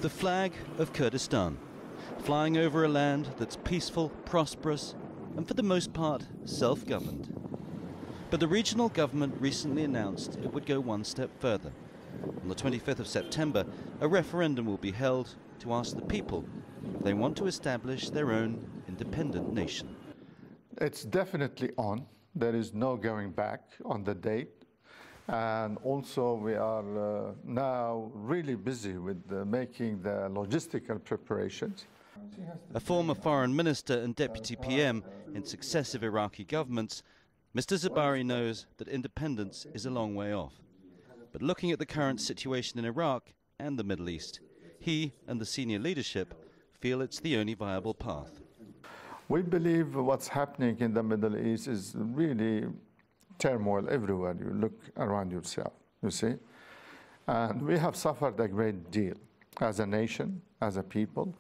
The flag of Kurdistan, flying over a land that's peaceful, prosperous, and for the most part self-governed. But the regional government recently announced it would go one step further. On the 25th of September, a referendum will be held to ask the people if they want to establish their own independent nation. It's definitely on. There is no going back on the date. And also we are now really busy with making the logistical preparations. A former foreign minister and deputy PM in successive Iraqi governments, Mr. Zabari knows that independence is a long way off. But looking at the current situation in Iraq and the Middle East, he and the senior leadership feel it's the only viable path. We believe what's happening in the Middle East is really turmoil everywhere you look around yourself, you see. And we have suffered a great deal as a nation, as a people.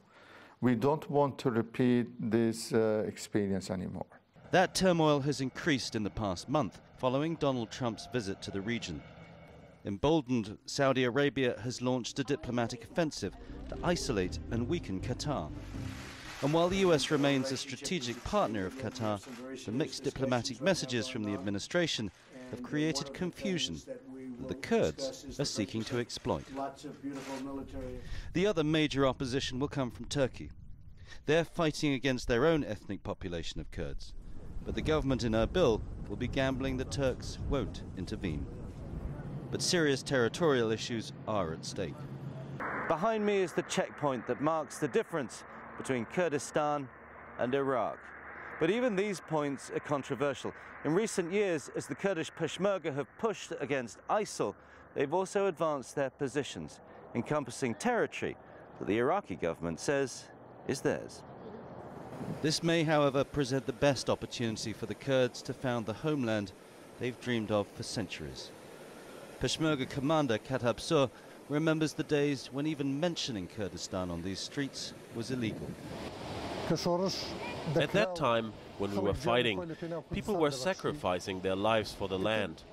We don't want to repeat this experience anymore. That turmoil has increased in the past month following Donald Trump's visit to the region. Emboldened, Saudi Arabia has launched a diplomatic offensive to isolate and weaken Qatar. And while the US remains a strategic partner of Qatar, the mixed diplomatic messages from the administration have created confusion that the Kurds are seeking to exploit. The other major opposition will come from Turkey. They're fighting against their own ethnic population of Kurds. But the government in Erbil will be gambling the Turks won't intervene. But serious territorial issues are at stake. Behind me is the checkpoint that marks the difference between Kurdistan and Iraq. But even these points are controversial. In recent years, as the Kurdish Peshmerga have pushed against ISIL, they've also advanced their positions, encompassing territory that the Iraqi government says is theirs. This may, however, present the best opportunity for the Kurds to found the homeland they've dreamed of for centuries. Peshmerga commander Katab Sur remembers the days when even mentioning Kurdistan on these streets was illegal. At that time, when we were fighting, people were sacrificing their lives for the land.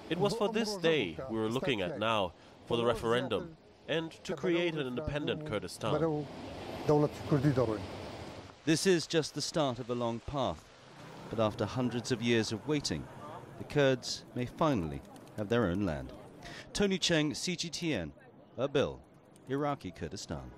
It was for this day we were looking at now, for the referendum, and to create an independent Kurdistan. This is just the start of a long path, but after hundreds of years of waiting, the Kurds may finally have their own land. Cheng, CGTN, Erbil, Iraqi Kurdistan.